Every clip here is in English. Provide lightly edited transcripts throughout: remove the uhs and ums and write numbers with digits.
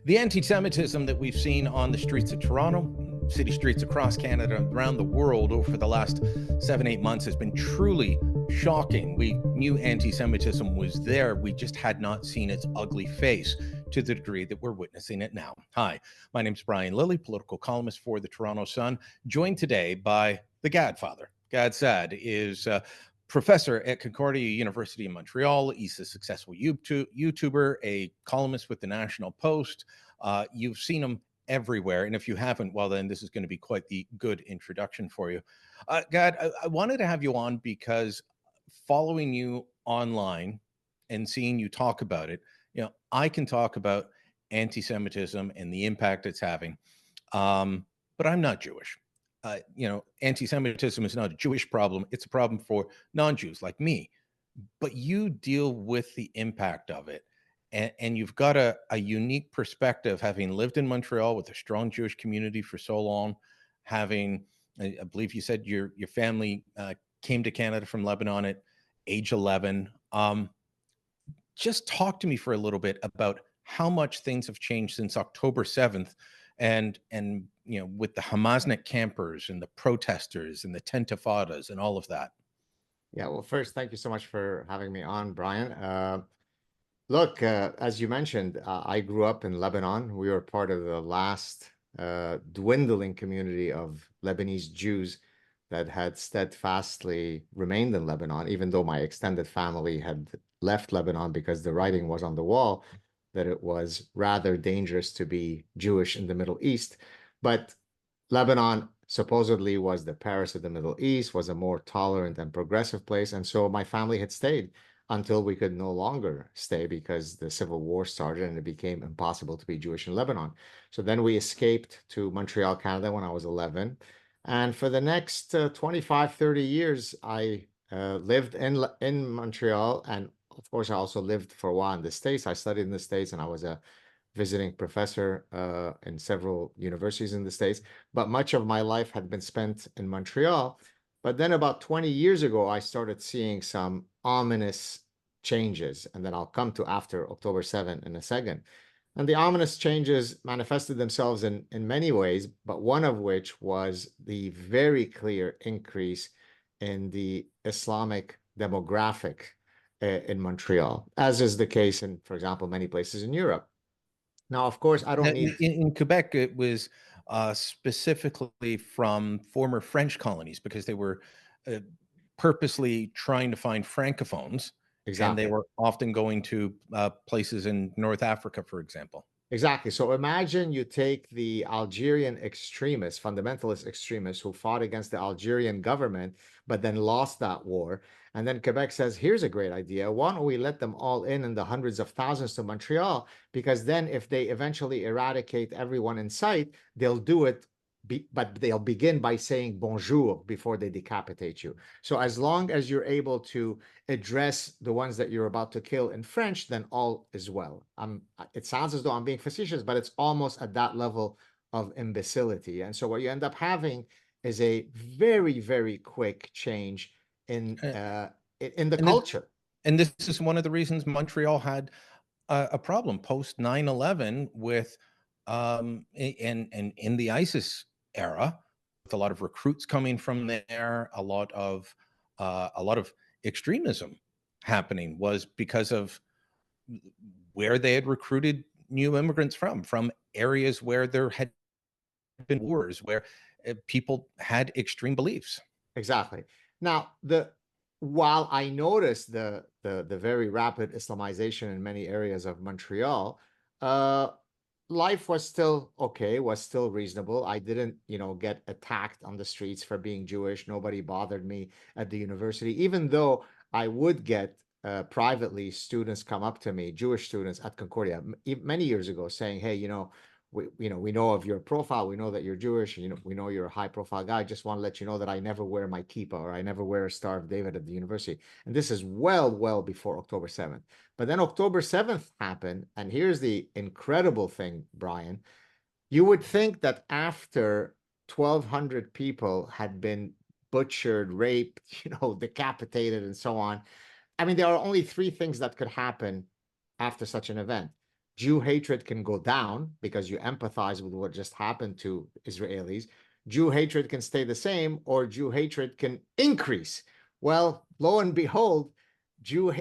The anti-Semitism that we've seen on the streets of Toronto, city streets across Canada, around the world over the last 7-8 months has been truly shocking. We knew anti-Semitism was there. We just had not seen its ugly face to the degree that we're witnessing it now. Hi, my name is Brian Lilley, political columnist for the Toronto Sun, joined today by the Godfather. Gad Saad is professor at Concordia University in Montreal. He's a successful YouTuber, a columnist with the National Post. You've seen him everywhere. And if you haven't, well, then this is going to be quite the good introduction for you. Gad, I wanted to have you on because following you online and seeing you talk about it, I can talk about anti-Semitism and the impact it's having, but I'm not Jewish. Anti-Semitism is not a Jewish problem. It's a problem for non-Jews like me. But you deal with the impact of it. And you've got a unique perspective, having lived in Montreal with a strong Jewish community for so long, having, I believe you said your family came to Canada from Lebanon at age 11. Just talk to me for a little bit about how much things have changed since October 7th and with the Hamasnik campers and the protesters and the tentifadas and all of that. Yeah, well, first, thank you so much for having me on, Brian. Look, as you mentioned, I grew up in Lebanon. We were part of the last dwindling community of Lebanese Jews that had steadfastly remained in Lebanon, even though my extended family had left Lebanon because the writing was on the wall that it was rather dangerous to be Jewish in the Middle East. But Lebanon supposedly was the Paris of the Middle East, was a more tolerant and progressive place. And so my family had stayed until we could no longer stay because the civil war started and it became impossible to be Jewish in Lebanon. So then we escaped to Montreal, Canada when I was 11. And for the next 25, 30 years, I lived in Montreal. And of course, I also lived for a while in the States. I studied in the States and I was a visiting professor in several universities in the States. But much of my life had been spent in Montreal. But then about 20 years ago, I started seeing some ominous changes. And then I'll come to after October 7th in a second. And the ominous changes manifested themselves in many ways, but one of which was the very clear increase in the Islamic demographic in Montreal, as is the case in, for example, many places in Europe. Now, of course, I don't need... In Quebec, it was specifically from former French colonies because they were purposely trying to find Francophones. Exactly. And they were often going to places in North Africa, for example. Exactly. So imagine you take the Algerian extremists, fundamentalist extremists who fought against the Algerian government, but then lost that war. And then Quebec says, here's a great idea. Why don't we let them all in the hundreds of thousands to Montreal? Because then if they eventually eradicate everyone in sight, they'll do it, but they'll begin by saying bonjour before they decapitate you. So as long as you're able to address the ones that you're about to kill in French, then all is well. It sounds as though I'm being facetious, but it's almost at that level of imbecility. And so what you end up having is a very, very quick change in the culture. And this is one of the reasons Montreal had a problem post 9/11 with in the ISIS era, with a lot of recruits coming from there, a lot of extremism happening was because of where they had recruited new immigrants from areas where there had been wars, where people had extreme beliefs. Exactly. Now, while I noticed the very rapid Islamization in many areas of Montreal, life was still okay, was still reasonable. I didn't, get attacked on the streets for being Jewish. Nobody bothered me at the university, even though I would get privately students come up to me, Jewish students at Concordia, many years ago, saying, "Hey, we know of your profile. We know that you're Jewish. We know you're a high-profile guy. I just want to let you know that I never wear my kippah or I never wear a Star of David at the university." And this is well before October 7th. But then October 7th happened, and here's the incredible thing, Brian. You would think that after 1,200 people had been butchered, raped, decapitated, and so on. I mean, there are only three things that could happen after such an event. Jew hatred can go down because you empathize with what just happened to Israelis. Jew hatred can stay the same, or Jew hatred can increase. Well, lo and behold, Jew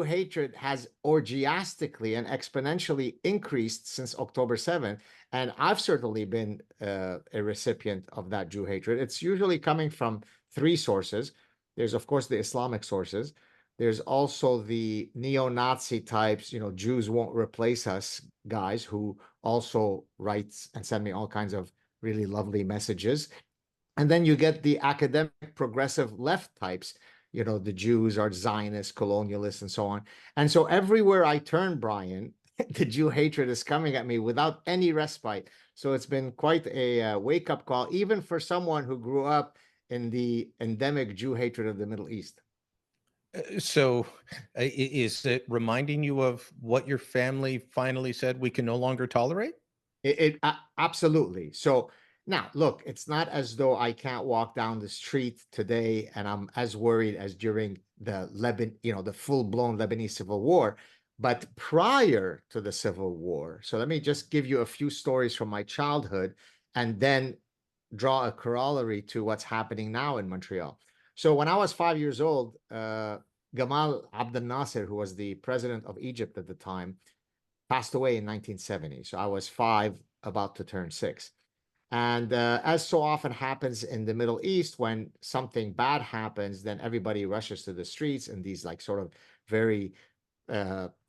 hatred has orgiastically and exponentially increased since October 7th. And I've certainly been a recipient of that Jew hatred. It's usually coming from three sources. There's, of course, the Islamic sources. There's also the neo-Nazi types, Jews won't replace us guys, who also writes and send me all kinds of really lovely messages. And then you get the academic progressive left types, the Jews are Zionists, colonialists, and so on. And so everywhere I turn, Brian, the Jew hatred is coming at me without any respite. So it's been quite a wake-up call, even for someone who grew up in the endemic Jew hatred of the Middle East. So is it reminding you of what your family finally said we can no longer tolerate? Absolutely. So now, look, it's not as though I can't walk down the street today and I'm as worried as during the the full-blown Lebanese civil war. But prior to the civil war, so let me just give you a few stories from my childhood and then draw a corollary to what's happening now in Montreal. So when I was 5 years old, Gamal Abdel Nasser, who was the president of Egypt at the time, passed away in 1970. So I was 5, about to turn 6. And as so often happens in the Middle East, when something bad happens, then everybody rushes to the streets in these like sort of very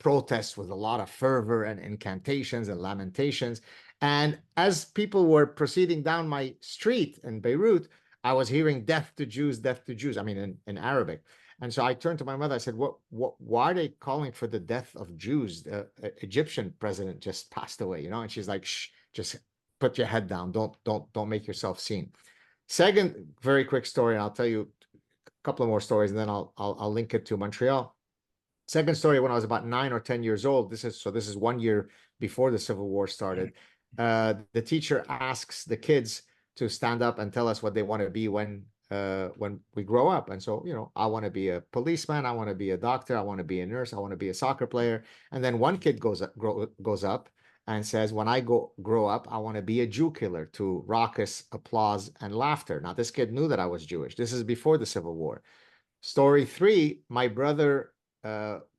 protests with a lot of fervor and incantations and lamentations. And as people were proceeding down my street in Beirut, I was hearing death to Jews, death to Jews. I mean, in Arabic. And so I turned to my mother. I said, why are they calling for the death of Jews? The Egyptian president just passed away, And she's like, shh, just put your head down. Don't make yourself seen. Second, very quick story. And I'll tell you a couple of more stories, and then I'll link it to Montreal. Second story, when I was about 9 or 10 years old, this is 1 year before the Civil War started. The teacher asks the kids to stand up and tell us what they want to be when we grow up. And so, I want to be a policeman, I want to be a doctor, I want to be a nurse, I want to be a soccer player. And then one kid goes up and says, when I grow up, I want to be a Jew killer, to raucous applause and laughter. Now, this kid knew that I was Jewish. This is before the Civil War. Story 3, my brother,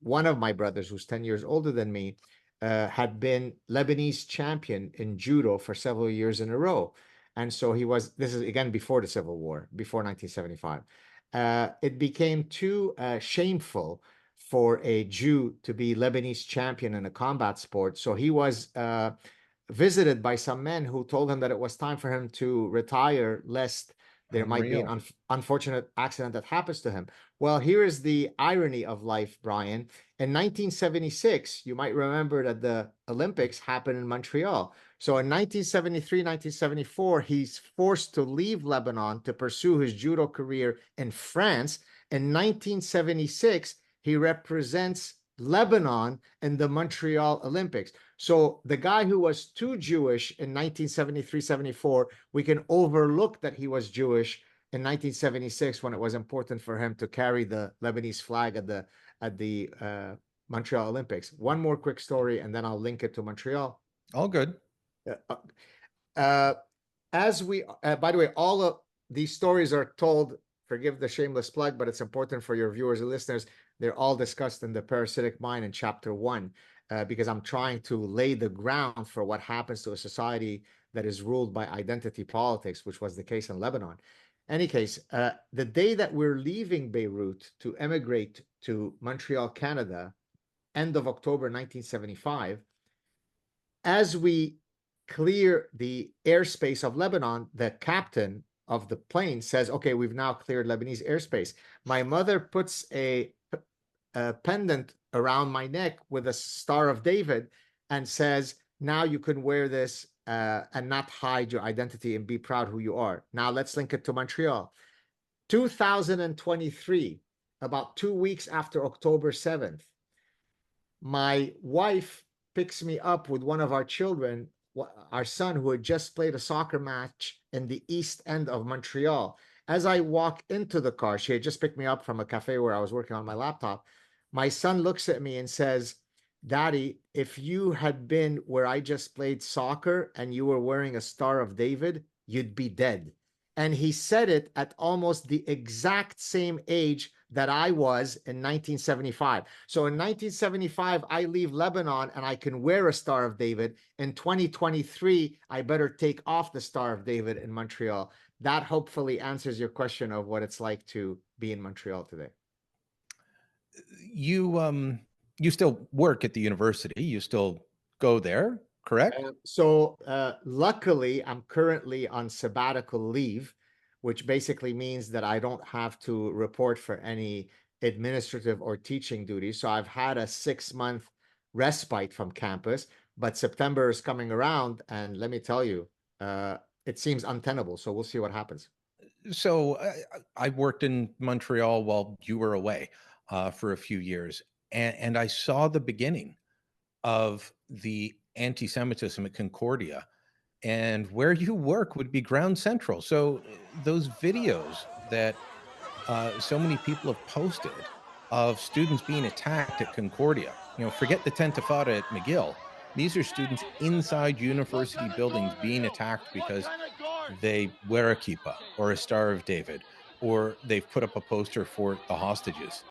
one of my brothers, who's 10 years older than me, had been Lebanese champion in judo for several years in a row. And so this is again before the Civil War, before 1975. It became too shameful for a Jew to be Lebanese champion in a combat sport. So he was visited by some men who told him that it was time for him to retire, lest there might be an unfortunate accident that happens to him. Well, here is the irony of life, Brian. In 1976, you might remember that the Olympics happened in Montreal. So in 1973, 1974, he's forced to leave Lebanon to pursue his judo career in France. In 1976, he represents Lebanon in the Montreal Olympics. So the guy who was too Jewish in 1973-74, we can overlook that he was Jewish in 1976 when it was important for him to carry the Lebanese flag at the Montreal Olympics. One more quick story, and then I'll link it to Montreal. All good. By the way, all of these stories are told, forgive the shameless plug, but it's important for your viewers and listeners. They're all discussed in the Parasitic Mind in chapter 1, because I'm trying to lay the ground for what happens to a society that is ruled by identity politics, which was the case in Lebanon. Any case, the day that we're leaving Beirut to emigrate to Montreal, Canada, end of October 1975, as we clear the airspace of Lebanon, the captain of the plane says, okay, we've now cleared Lebanese airspace. My mother puts a pendant around my neck with a Star of David and says, now you can wear this and not hide your identity and be proud who you are. Now let's link it to Montreal. 2023, about 2 weeks after October 7th, my wife picks me up with one of our children, our son, who had just played a soccer match in the east end of Montreal. As I walk into the car, she had just picked me up from a cafe where I was working on my laptop. My son looks at me and says, Daddy, if you had been where I just played soccer and you were wearing a Star of David, you'd be dead. And he said it at almost the exact same age that I was in 1975. So in 1975, I leave Lebanon and I can wear a Star of David. In 2023, I better take off the Star of David in Montreal. That hopefully answers your question of what it's like to be in Montreal today. You still work at the university. You still go there, correct? Luckily, I'm currently on sabbatical leave, which basically means that I don't have to report for any administrative or teaching duties. So I've had a 6-month respite from campus, but September is coming around, and let me tell you, it seems untenable. So we'll see what happens. So I worked in Montreal while you were away for a few years, and I saw the beginning of the anti-Semitism at Concordia, and where you work would be ground central. So those videos that so many people have posted of students being attacked at Concordia, forget the Tentifada at McGill. These are students inside university buildings being attacked because they wear a kippah or a Star of David, or they've put up a poster for the hostages.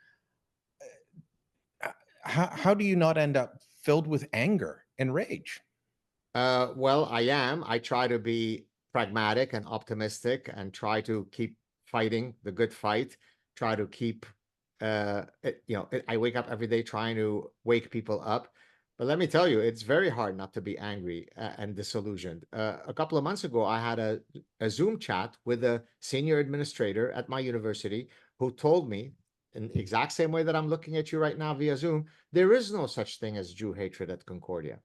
How do you not end up filled with anger and rage? Well, I am. I try to be pragmatic and optimistic and try to keep fighting the good fight. Try to keep, I wake up every day trying to wake people up. But let me tell you, it's very hard not to be angry and disillusioned. A couple of months ago, I had a Zoom chat with a senior administrator at my university who told me, in the exact same way that I'm looking at you right now via Zoom, there is no such thing as Jew hatred at Concordia.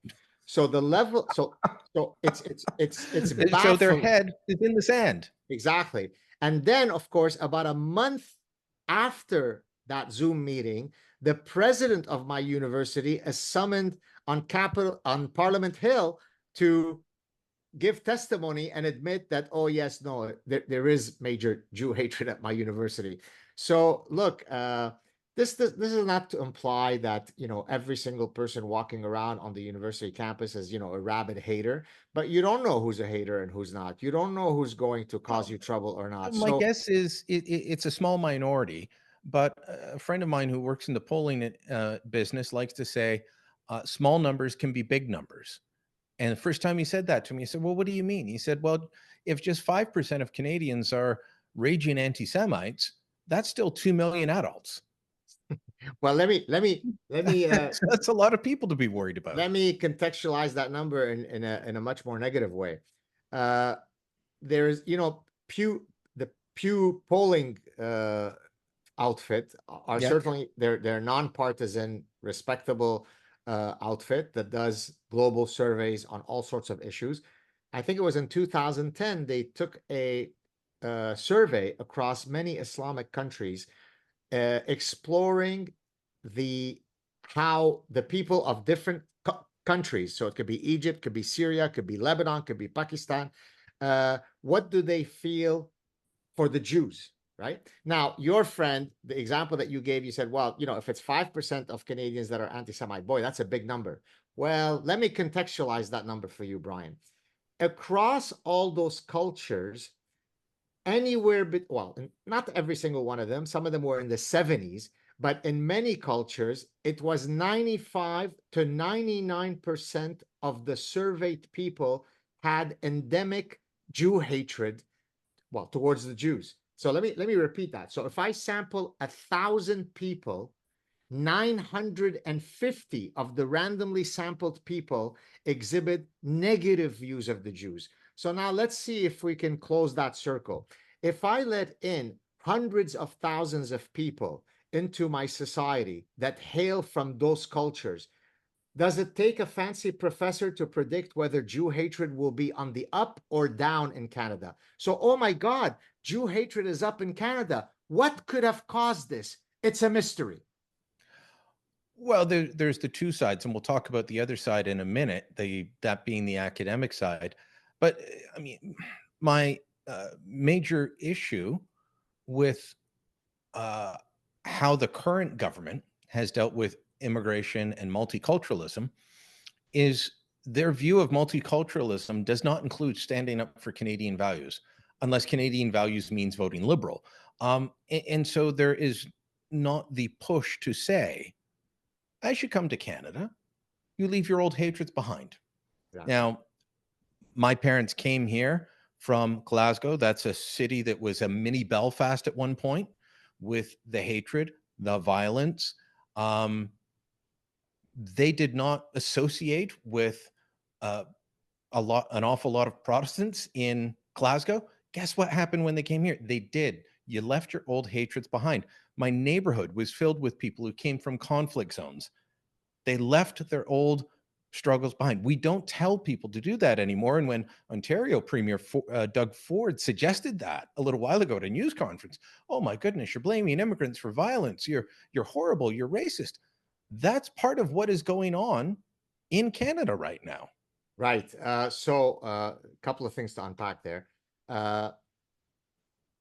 So the level, so it's So their baffling. head is in the sand. Exactly. And then, of course, about a month after that Zoom meeting, the president of my university is summoned on Parliament Hill to give testimony and admit that, oh yes, no, there is major Jew hatred at my university. So look, this is not to imply that every single person walking around on the university campus is a rabid hater, but you don't know who's a hater and who's not. You don't know who's going to cause you trouble or not. My So guess is it's a small minority, but a friend of mine who works in the polling business likes to say small numbers can be big numbers. And the first time he said that to me, I said, "Well, what do you mean?" He said, "Well, if just 5% of Canadians are raging anti-Semites, that's still 2 million adults." well, let me So that's a lot of people to be worried about. let me contextualize that number in a much more negative way. There's the Pew polling outfit are Yeah. certainly they're nonpartisan, respectable outfit that does global surveys on all sorts of issues. I think it was in 2010 they took a survey across many Islamic countries, exploring how the people of different countries, so it could be Egypt, could be Syria, could be Lebanon, could be Pakistan, what do they feel for the Jews, right? Now, your friend, the example that you gave, you said, well, if it's 5% of Canadians that are anti-Semite, boy, that's a big number. Well, let me contextualize that number for you, Brian. Across all those cultures, not every single one of them, some of them were in the 70s, but in many cultures, it was 95 to 99% of the surveyed people had endemic Jew hatred, towards the Jews. So let me repeat that. So if I sample 1,000 people, 950 of the randomly sampled people exhibit negative views of the Jews. So now let's see if we can close that circle. If I let in hundreds of thousands of people into my society that hail from those cultures, does it take a fancy professor to predict whether Jew hatred will be on the up or down in Canada? So, oh my God, Jew hatred is up in Canada. What could have caused this? It's a mystery. Well, there's the two sides, and we'll talk about the other side in a minute, that being the academic side. But I mean, my major issue with how the current government has dealt with immigration and multiculturalism is their view of multiculturalism does not include standing up for Canadian values, unless Canadian values means voting Liberal. And so there is not the push to say, as you come to Canada, you leave your old hatreds behind. Exactly. Now, my parents came here from Glasgow. That's a city that was a mini Belfast at one point, with the hatred, the violence. They did not associate with an awful lot of Protestants in Glasgow. Guess what happened when they came here? They did. You left your old hatreds behind. My neighborhood was filled with people who came from conflict zones. They left their old struggles behind. We don't tell people to do that anymore. And when Ontario Premier Doug Ford suggested that a little while ago at a news conference, oh my goodness, you're blaming immigrants for violence. You're horrible. You're racist. That's part of what is going on in Canada right now. Right. So a couple of things to unpack there.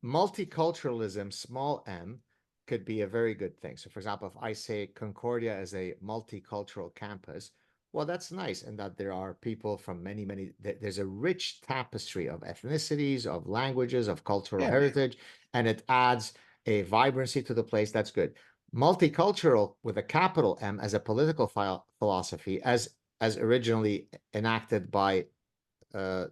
Multiculturalism, small m, could be a very good thing. So, for example, if I say Concordia is a multicultural campus, well, that's nice, and that there are people from many, there's a rich tapestry of ethnicities, of languages, of cultural heritage, and it adds a vibrancy to the place. That's good. Multicultural with a capital M as a political philosophy, as originally enacted by the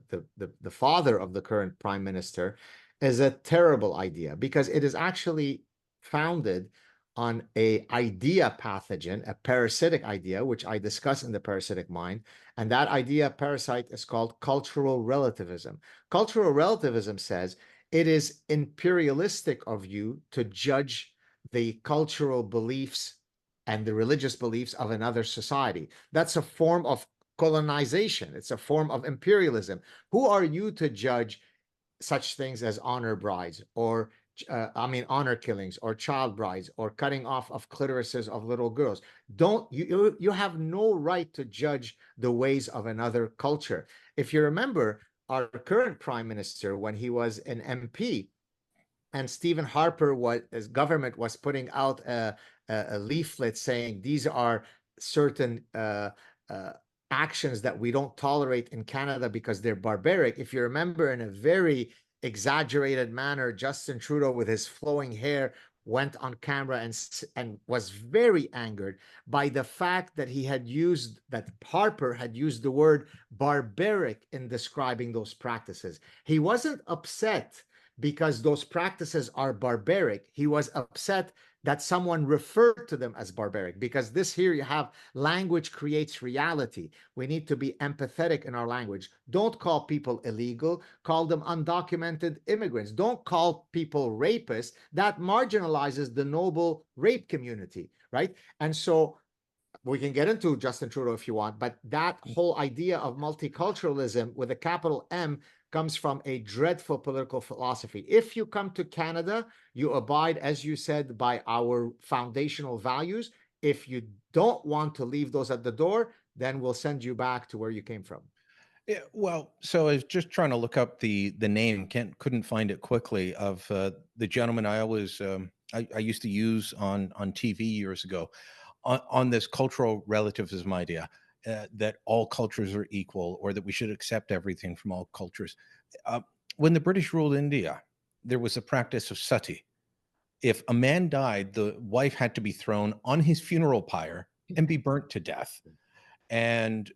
father of the current prime minister, is a terrible idea, because it is actually founded on a idea pathogen, a parasitic idea, which I discuss in the Parasitic Mind. And that idea parasite is called cultural relativism. Cultural relativism says it is imperialistic of you to judge the cultural beliefs and the religious beliefs of another society. That's a form of colonization. It's a form of imperialism. Who are you to judge such things as honor brides, or honor killings, or child brides, or cutting off of clitorises of little girls? Don't you have no right to judge the ways of another culture. If you remember, our current prime minister, when he was an MP, and Stephen Harper, his government was putting out a leaflet saying these are certain actions that we don't tolerate in Canada because they're barbaric. If you remember, in a very exaggerated manner, Justin Trudeau, with his flowing hair, went on camera and was very angered by the fact that Harper had used the word barbaric in describing those practices. He wasn't upset because those practices are barbaric. He was upset that someone referred to them as barbaric, because this here, you have language creates reality. We need to be empathetic in our language. Don't call people illegal, call them undocumented immigrants. Don't call people rapists. That marginalizes the noble rape community, right? And so we can get into Justin Trudeau if you want, but that whole idea of multiculturalism with a capital M comes from a dreadful political philosophy. If you come to Canada, you abide, as you said, by our foundational values. If you don't want to leave those at the door, then we'll send you back to where you came from. Yeah, well, so I was just trying to look up the name, couldn't find it quickly, of the gentleman I always I used to use on TV years ago, on this cultural relativism idea, that all cultures are equal, or that we should accept everything from all cultures. When the British ruled India, there was a practice of sati. If a man died, the wife had to be thrown on his funeral pyre and be burnt to death. And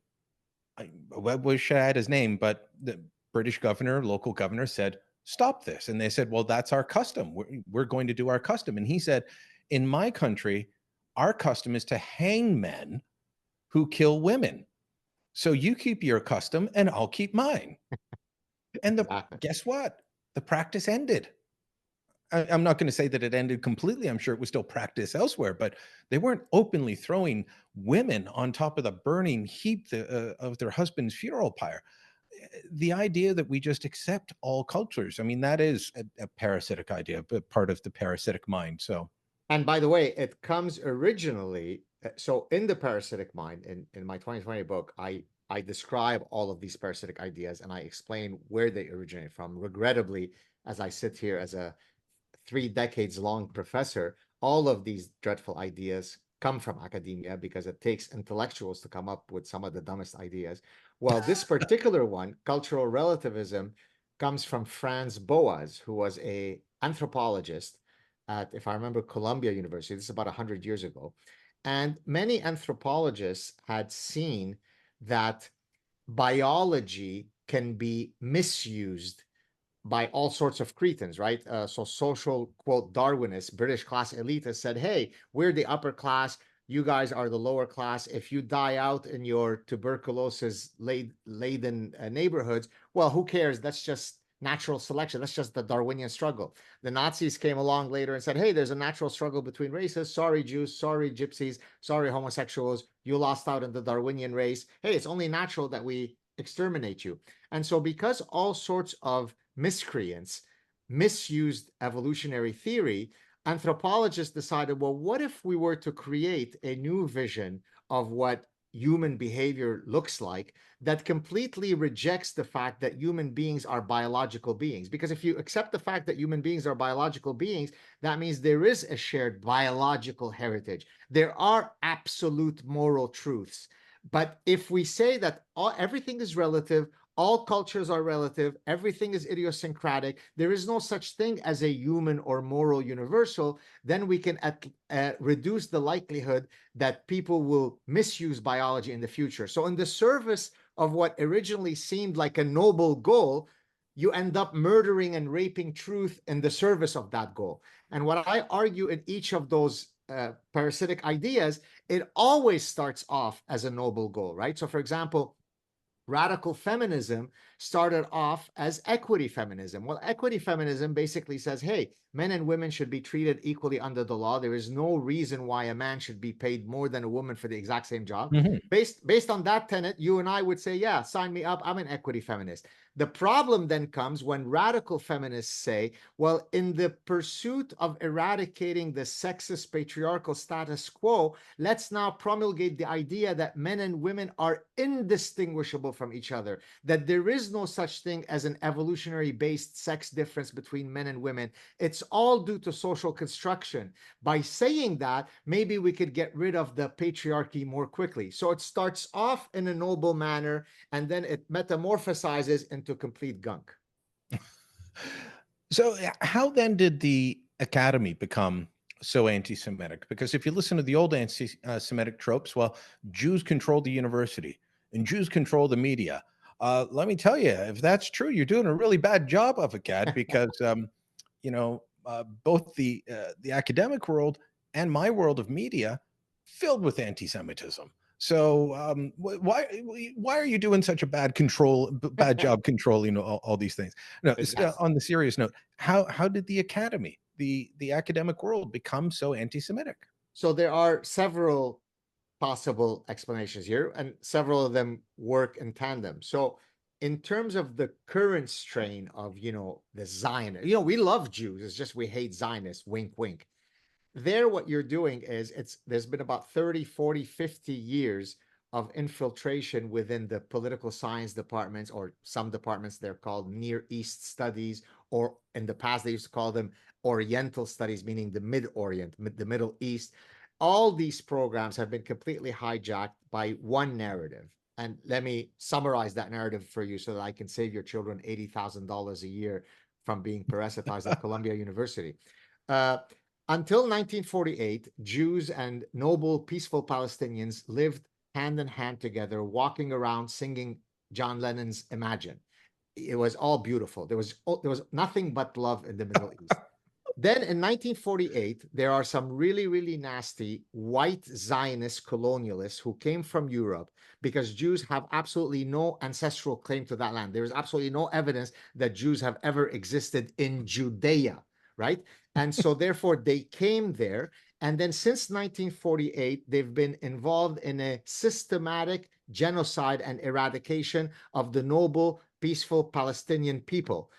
I wish I had his name, but the British governor, local governor, said, stop this. And they said, well, that's our custom. We're going to do our custom. And he said, in my country, our custom is to hang men who kill women. So you keep your custom and I'll keep mine. And guess what? The practice ended. I'm not going to say that it ended completely. I'm sure it was still practiced elsewhere, but they weren't openly throwing women on top of the burning heap of their husband's funeral pyre. The idea that we just accept all cultures, I mean, that is a parasitic idea, but part of the parasitic mind. So, and by the way, it comes originally. So in the Parasitic Mind, in my 2020 book, I describe all of these parasitic ideas and I explain where they originate from. Regrettably, as I sit here as a 3 decades long professor, all of these dreadful ideas come from academia because it takes intellectuals to come up with some of the dumbest ideas. Well, this particular one, cultural relativism, comes from Franz Boas, who was a anthropologist at, if I remember, Columbia University. This is about 100 years ago. And many anthropologists had seen that biology can be misused by all sorts of cretins, right? So social, quote, Darwinists, British class elitists said, hey, we're the upper class. You guys are the lower class. If you die out in your tuberculosis laden neighborhoods, well, who cares? That's just natural selection. That's just the Darwinian struggle. The Nazis came along later and said, hey, there's a natural struggle between races. Sorry, Jews. Sorry, gypsies. Sorry, homosexuals. You lost out in the Darwinian race. Hey, it's only natural that we exterminate you. And so because all sorts of miscreants misused evolutionary theory, anthropologists decided, well, what if we were to create a new vision of what human behavior looks like that completely rejects the fact that human beings are biological beings? Because if you accept the fact that human beings are biological beings, that means there is a shared biological heritage. There are absolute moral truths. But if we say that everything is relative, all cultures are relative, everything is idiosyncratic, there is no such thing as a human or moral universal, then we can reduce the likelihood that people will misuse biology in the future. So in the service of what originally seemed like a noble goal, you end up murdering and raping truth in the service of that goal. And what I argue in each of those parasitic ideas, it always starts off as a noble goal, right? So for example, radical feminism started off as equity feminism. Well, equity feminism basically says, hey, men and women should be treated equally under the law. There is no reason why a man should be paid more than a woman for the exact same job. Mm-hmm. Based on that tenet, you and I would say, yeah, sign me up. I'm an equity feminist. The problem then comes when radical feminists say, well, in the pursuit of eradicating the sexist patriarchal status quo, let's now promulgate the idea that men and women are indistinguishable from each other, that there is no such thing as an evolutionary based sex difference between men and women. It's all due to social construction. By saying that, maybe we could get rid of the patriarchy more quickly. So it starts off in a noble manner, and then it metamorphosizes into complete gunk. So, how then did the academy become so anti-Semitic? Because if you listen to the old anti-Semitic tropes, well, Jews control the university and Jews control the media. Let me tell you, if that's true, you're doing a really bad job of it, Gad, because both the academic world and my world of media filled with anti-Semitism. So why are you doing such a bad job controlling all these things? No, on the serious note, how did the academy, the academic world, become so anti-Semitic? So there are several possible explanations here, and several of them work in tandem. So in terms of the current strain of, the Zion, we love Jews, it's just we hate Zionists, wink, wink. There, what you're doing is there's been about 30, 40, 50 years of infiltration within the political science departments, or some departments they're called Near East Studies, or in the past they used to call them Oriental Studies, meaning the Mid-Orient, the Middle East. All these programs have been completely hijacked by one narrative. And let me summarize that narrative for you so that I can save your children $80,000 a year from being parasitized at Columbia University. Until 1948, Jews and noble, peaceful Palestinians lived hand in hand together, walking around singing John Lennon's Imagine. It was all beautiful. There was nothing but love in the Middle East. Then in 1948, there are some really, really nasty white Zionist colonialists who came from Europe, because Jews have absolutely no ancestral claim to that land. There is absolutely no evidence that Jews have ever existed in Judea, right? And so therefore they came there. And then since 1948, they've been involved in a systematic genocide and eradication of the noble, peaceful Palestinian people.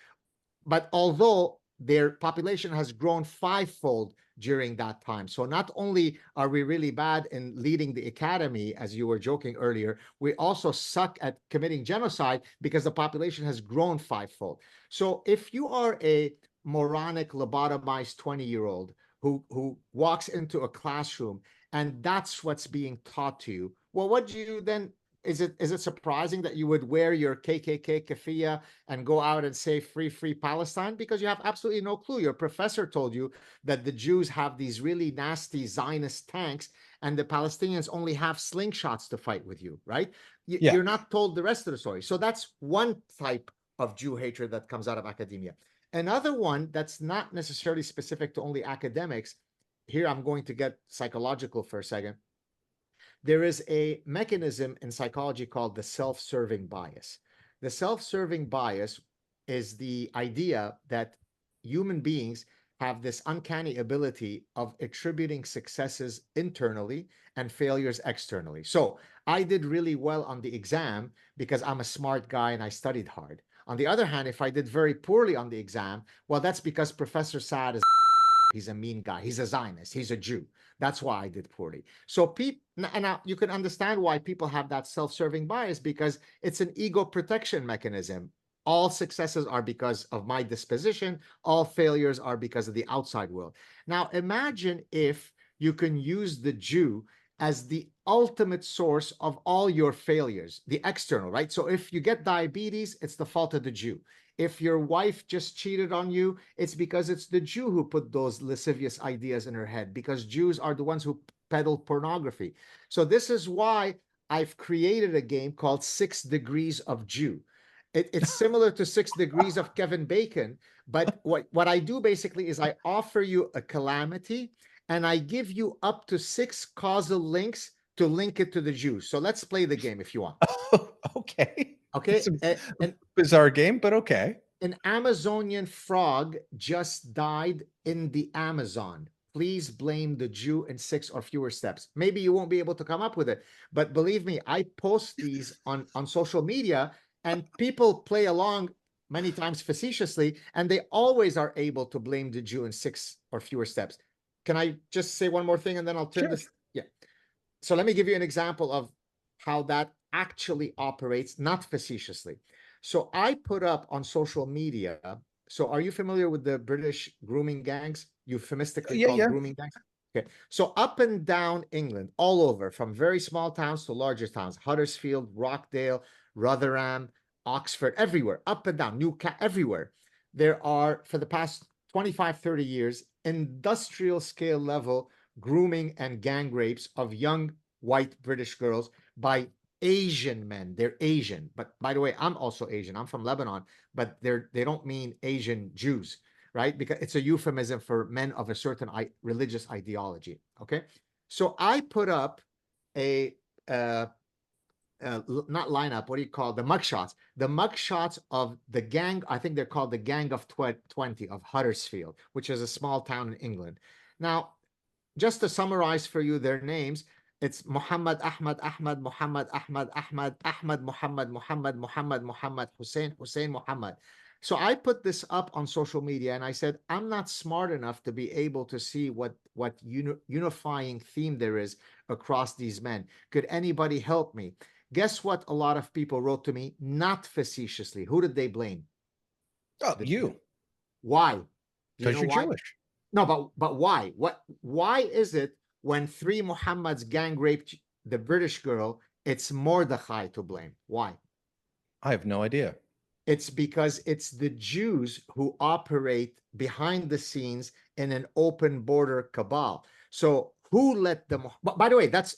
But although their population has grown fivefold during that time. So not only are we really bad in leading the academy, as you were joking earlier, we also suck at committing genocide because the population has grown fivefold. So if you are a moronic, lobotomized 20-year-old who walks into a classroom and that's what's being taught to you. Well, what do you then? Is it surprising that you would wear your KKK keffiyeh and go out and say free Palestine? Because you have absolutely no clue. Your professor told you that the Jews have these really nasty Zionist tanks and the Palestinians only have slingshots to fight with you, right? Yeah. You're not told the rest of the story. So that's one type of Jew hatred that comes out of academia. Another one that's not necessarily specific to only academics, here I'm going to get psychological for a second. There is a mechanism in psychology called the self-serving bias. The self-serving bias is the idea that human beings have this uncanny ability of attributing successes internally and failures externally. So I did really well on the exam because I'm a smart guy and I studied hard. On the other hand, if I did very poorly on the exam, well, that's because Professor Saad is he's a mean guy. He's a Zionist. He's a Jew. That's why I did poorly. So people, now you can understand why people have that self-serving bias, because it's an ego protection mechanism. All successes are because of my disposition. All failures are because of the outside world. Now imagine if you can use the Jew as the ultimate source of all your failures, the external, right? So if you get diabetes, it's the fault of the Jew. If your wife just cheated on you, it's because it's the Jew who put those lascivious ideas in her head, because Jews are the ones who peddle pornography. So this is why I've created a game called 6 Degrees of Jew. It's similar to 6 Degrees of Kevin Bacon, but what I do basically is I offer you a calamity and I give you up to 6 causal links to link it to the Jews. So let's play the game if you want. Okay. Okay. It's a And bizarre game, but okay. an Amazonian frog just died in the Amazon. Please blame the Jew in 6 or fewer steps. Maybe you won't be able to come up with it, but believe me, I post these on social media and people play along many times facetiously, and they always are able to blame the Jew in 6 or fewer steps. Can I just say one more thing and then I'll turn Sure. this? Yeah. So let me give you an example of how that actually operates, not facetiously. So I put up on social media. So are you familiar with the British grooming gangs, euphemistically Yeah, called yeah. grooming gangs? Okay. So up and down England, all over, from very small towns to larger towns, Huddersfield, Rockdale, Rotherham, Oxford, everywhere, up and down, Newcastle, everywhere. There are, for the past 25, 30 years, industrial scale level grooming and gang rapes of young white British girls by Asian men. They're Asian, but by the way, I'm also Asian. I'm from Lebanon, but they don't mean Asian Jews, right? Because it's a euphemism for men of a certain religious ideology. Okay, so I put up a not lineup. What do you call the mugshots? The mugshots of the gang. I think they're called the Gang of 20 of Huddersfield, which is a small town in England. Now, just to summarize for you their names, it's Muhammad, Ahmad, Muhammad, Muhammad, Hussein, Muhammad. So I put this up on social media and I said, I'm not smart enough to be able to see what unifying theme there is across these men. Could anybody help me? Guess what a lot of people wrote to me, not facetiously. Who did they blame? Oh, you, Why? Do you because know you're why? Jewish. No, but why? Why is it when 3 Muhammads gang raped the British girl, it's Mordechai to blame? Why? I have no idea. It's because it's the Jews who operate behind the scenes in an open border cabal. So who let them? By the way, that's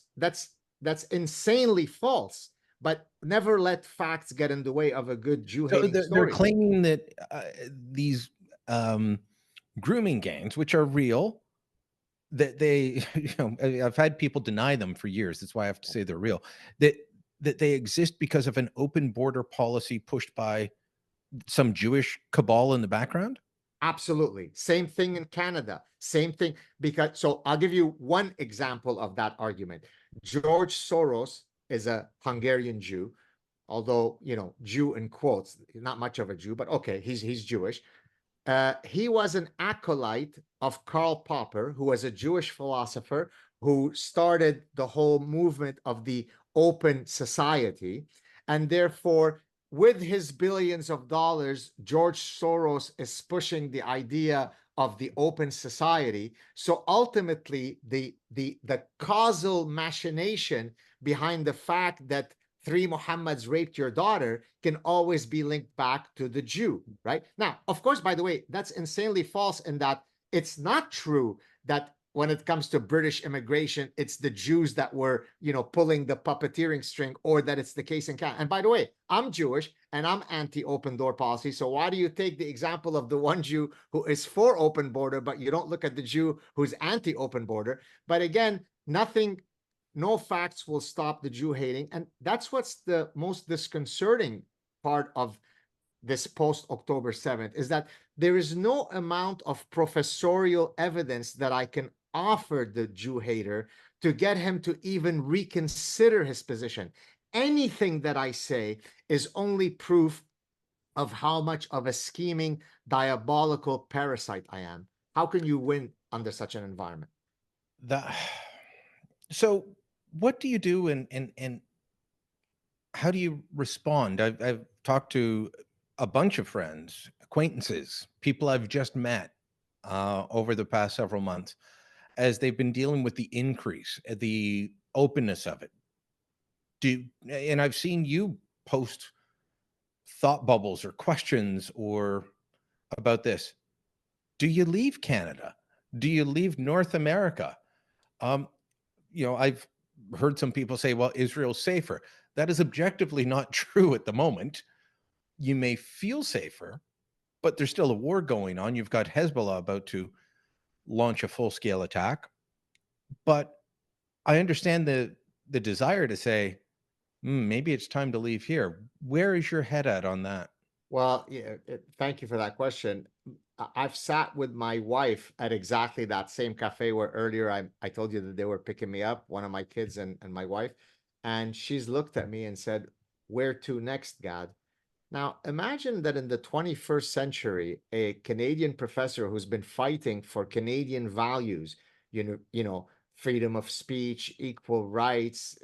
insanely false. But never let facts get in the way of a good Jew So hating they're story. claiming that these grooming gangs, which are real, that they, I've had people deny them for years. That's why I have to say they're real. That they exist because of an open border policy pushed by some Jewish cabal in the background. Absolutely. Same thing in Canada. Same thing. Because, so I'll give you one example of that argument. George Soros is a Hungarian Jew, although, Jew in quotes, not much of a Jew, but okay, he's Jewish. He was an acolyte of Karl Popper, who was a Jewish philosopher who started the whole movement of the open society. And therefore, with his billions of dollars, George Soros is pushing the idea of the open society. So ultimately, the causal machination behind the fact that 3 Muhammads raped your daughter can always be linked back to the Jew, right? Now, of course, by the way, that's insanely false in that it's not true that when it comes to British immigration, it's the Jews that were, pulling the puppeteering string, or that it's the case in Canada. And by the way, I'm Jewish and I'm anti-open door policy. So why do you take the example of the one Jew who is for open border, but you don't look at the Jew who's anti-open border? But again, no facts will stop the Jew hating. And that's what's the most disconcerting part of this post-October 7th, is that there is no amount of professorial evidence that I can offer the Jew hater to get him to even reconsider his position. Anything that I say is only proof of how much of a scheming, diabolical parasite I am. How can you win under such an environment? So what do you do and how do you respond? I've talked to a bunch of friends, acquaintances, people I've just met over the past several months as they've been dealing with the increase, the openness of it. And I've seen you post thought bubbles or questions or about this. Do you leave Canada? Do you leave North America? Um, I've heard some people say, well, Israel's safer. That is objectively not true at the moment. You may feel safer, but there's still a war going on. You've got Hezbollah about to launch a full-scale attack. But I understand the desire to say, maybe it's time to leave here. Where is your head at on that? Well, yeah, thank you for that question. I've sat with my wife at exactly that same cafe where earlier I told you that they were picking me up, one of my kids and my wife. And she's looked at me and said, "Where to next, Gad?" Now, imagine that in the 21st century, a Canadian professor who's been fighting for Canadian values, freedom of speech, equal rights.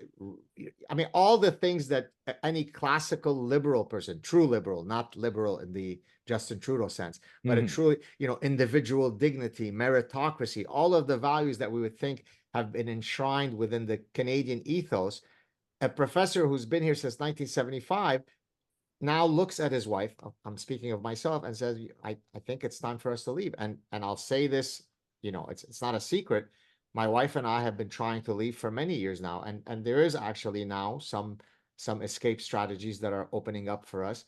I mean, all the things that any classical liberal person, true liberal, not liberal in the Justin Trudeau sense, but a truly, individual dignity, meritocracy, all of the values that we would think have been enshrined within the Canadian ethos. A professor who's been here since 1975 now looks at his wife, I'm speaking of myself, and says, I think it's time for us to leave. And I'll say this, it's not a secret. My wife and I have been trying to leave for many years now. And there is actually now some escape strategies that are opening up for us.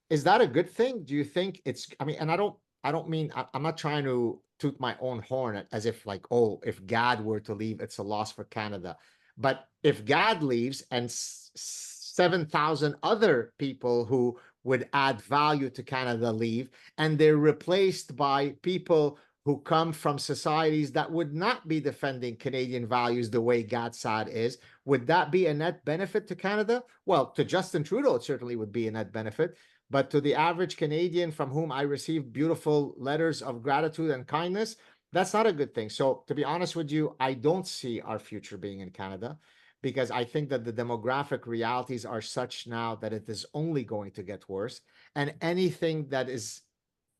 Is that a good thing? Do you think I mean, and I don't mean, I'm not trying to toot my own horn as if like, oh, if Gad were to leave, it's a loss for Canada. But if Gad leaves and 7,000 other people who would add value to Canada leave, and they're replaced by people who come from societies that would not be defending Canadian values the way Gad Saad is, would that be a net benefit to Canada? Well, to Justin Trudeau, it certainly would be a net benefit. But to the average Canadian from whom I receive beautiful letters of gratitude and kindness, that's not a good thing. So, to be honest with you, I don't see our future being in Canada, because I think that the demographic realities are such now that it is only going to get worse. And anything that is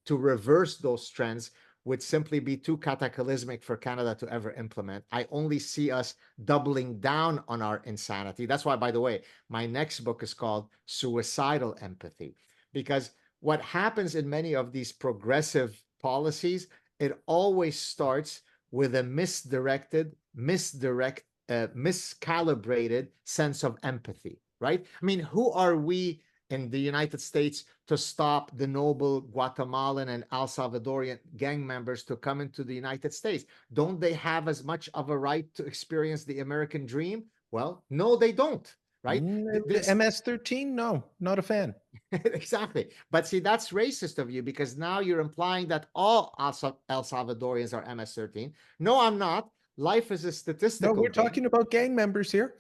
to reverse those trends would simply be too cataclysmic for Canada to ever implement. I only see us doubling down on our insanity. That's why, by the way, my next book is called Suicidal Empathy, because what happens in many of these progressive policies, it always starts with a miscalibrated sense of empathy, right? I mean, who are we in the United States to stop the noble Guatemalan and El Salvadorian gang members to come into the United States? Don't they have as much of a right to experience the American dream? Well, no, they don't, right? MS-13? No, not a fan. Exactly. But see, that's racist of you, because now you're implying that all El Salvadorians are MS-13. No, I'm not. Life is a No, statistical we're game. talking about gang members here.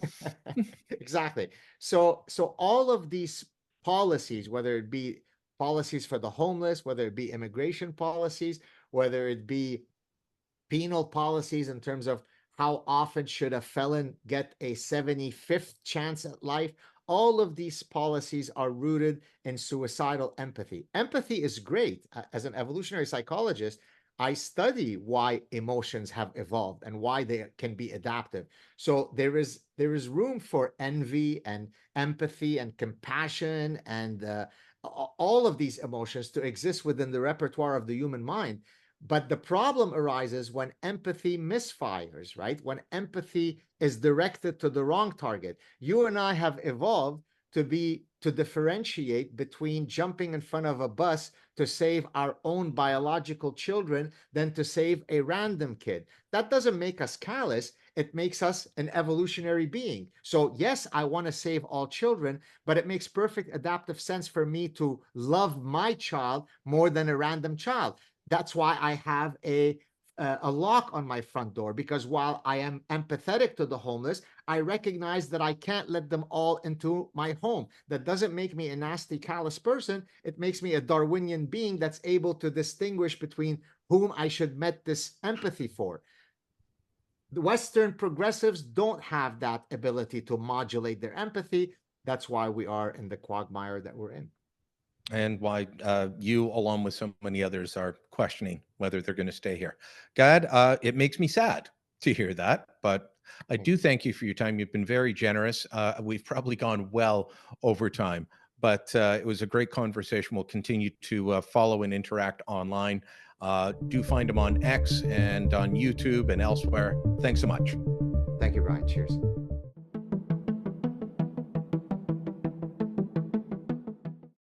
Exactly. So all of these policies, whether it be policies for the homeless, whether it be immigration policies, whether it be penal policies in terms of how often should a felon get a 75th chance at life, all of these policies are rooted in suicidal empathy. Empathy is great. As an evolutionary psychologist, I study why emotions have evolved and why they can be adaptive. So there is room for envy and empathy and compassion and all of these emotions to exist within the repertoire of the human mind. But the problem arises when empathy misfires, right? When empathy is directed to the wrong target. You and I have evolved to differentiate between jumping in front of a bus to save our own biological children than to save a random kid. That doesn't make us callous. It makes us an evolutionary being. So yes, I want to save all children, but it makes perfect adaptive sense for me to love my child more than a random child. That's why I have a lock on my front door, because while I am empathetic to the homeless, I recognize that I can't let them all into my home. That doesn't make me a nasty, callous person. It makes me a Darwinian being that's able to distinguish between whom I should met this empathy for. The Western progressives don't have that ability to modulate their empathy. That's why we are in the quagmire that we're in. And why you, along with so many others, are questioning whether they're going to stay here. God, it makes me sad to hear that, but I do thank you for your time. You've been very generous. We've probably gone well over time, but it was a great conversation. We'll continue to follow and interact online. Do find them on X and on YouTube and elsewhere. Thanks so much. Thank you, Brian. Cheers.